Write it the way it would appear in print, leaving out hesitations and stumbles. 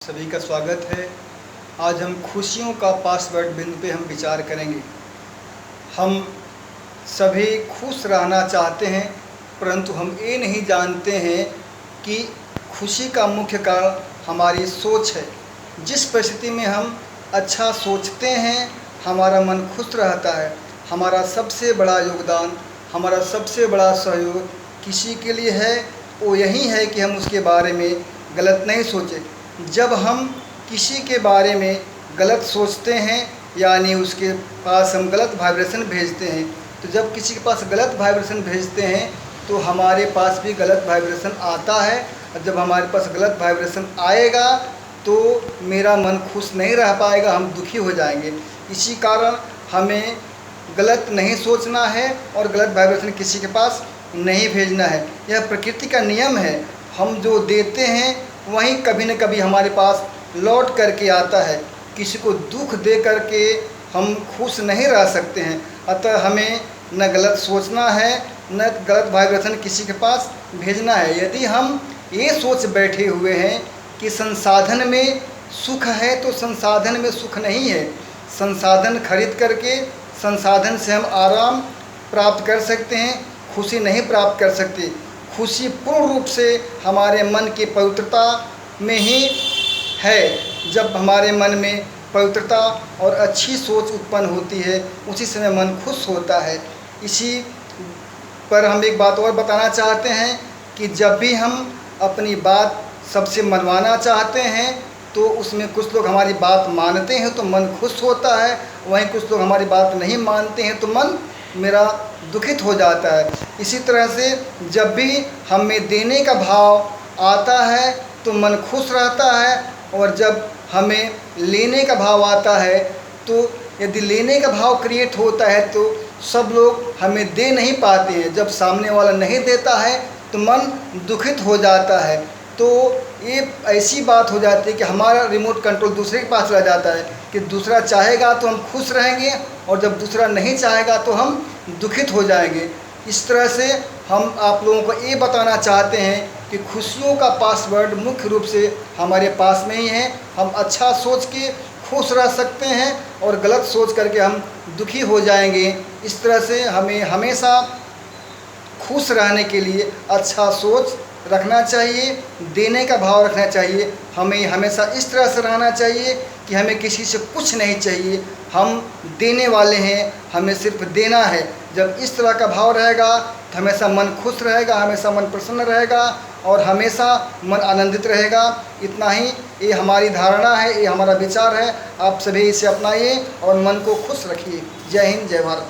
सभी का स्वागत है। आज हम खुशियों का पासवर्ड बिंदु पे हम विचार करेंगे। हम सभी खुश रहना चाहते हैं, परंतु हम ये नहीं जानते हैं कि खुशी का मुख्य कारण हमारी सोच है। जिस परिस्थिति में हम अच्छा सोचते हैं, हमारा मन खुश रहता है। हमारा सबसे बड़ा योगदान, हमारा सबसे बड़ा सहयोग किसी के लिए है, वो यही है कि हम उसके बारे में गलत नहीं सोचें। जब हम किसी के बारे में गलत सोचते हैं, यानी उसके पास हम गलत वाइब्रेशन भेजते हैं, तो जब किसी के पास गलत वाइब्रेशन भेजते हैं तो हमारे पास भी गलत वाइब्रेशन आता है। और जब हमारे पास गलत वाइब्रेशन आएगा तो मेरा मन खुश नहीं रह पाएगा, हम दुखी हो जाएंगे। इसी कारण हमें गलत नहीं सोचना है और गलत वाइब्रेशन किसी के पास नहीं भेजना है। यह प्रकृति का नियम है। हम जो देते हैं वहीं कभी न कभी हमारे पास लौट करके आता है। किसी को दुख दे करके हम खुश नहीं रह सकते हैं। अतः हमें न गलत सोचना है, न गलत वाइब्रेशन किसी के पास भेजना है। यदि हम ये सोच बैठे हुए हैं कि संसाधन में सुख है, तो संसाधन में सुख नहीं है। संसाधन खरीद करके संसाधन से हम आराम प्राप्त कर सकते हैं, खुशी नहीं प्राप्त कर सकते। खुशी पूर्ण रूप से हमारे मन की पवित्रता में ही है। जब हमारे मन में पवित्रता और अच्छी सोच उत्पन्न होती है, उसी समय मन खुश होता है। इसी पर हम एक बात और बताना चाहते हैं कि जब भी हम अपनी बात सबसे मनवाना चाहते हैं तो उसमें कुछ लोग हमारी बात मानते हैं तो मन खुश होता है, वहीं कुछ लोग हमारी बात नहीं मानते हैं तो मन मेरा दुखित हो जाता है। इसी तरह से जब भी हमें देने का भाव आता है तो मन खुश रहता है, और जब हमें लेने का भाव आता है तो यदि लेने का भाव क्रिएट होता है तो सब लोग हमें दे नहीं पाते हैं। जब सामने वाला नहीं देता है तो मन दुखित हो जाता है। तो ये ऐसी बात हो जाती है कि हमारा रिमोट कंट्रोल दूसरे के पास चला जाता है कि दूसरा चाहेगा तो हम खुश रहेंगे, और जब दूसरा नहीं चाहेगा तो हम दुखित हो जाएंगे। इस तरह से हम आप लोगों को ये बताना चाहते हैं कि खुशियों का पासवर्ड मुख्य रूप से हमारे पास में ही है। हम अच्छा सोच के खुश रह सकते हैं और गलत सोच करके हम दुखी हो जाएंगे। इस तरह से हमें हमेशा खुश रहने के लिए अच्छा सोच रखना चाहिए, देने का भाव रखना चाहिए। हमें हमेशा इस तरह से रहना चाहिए कि हमें किसी से कुछ नहीं चाहिए, हम देने वाले हैं, हमें सिर्फ देना है। जब इस तरह का भाव रहेगा तो हमेशा मन खुश रहेगा, हमेशा मन प्रसन्न रहेगा और हमेशा मन आनंदित रहेगा। इतना ही ये हमारी धारणा है, ये हमारा विचार है। आप सभी इसे अपनाइए और मन को खुश रखिए। जय हिंद, जय भारत।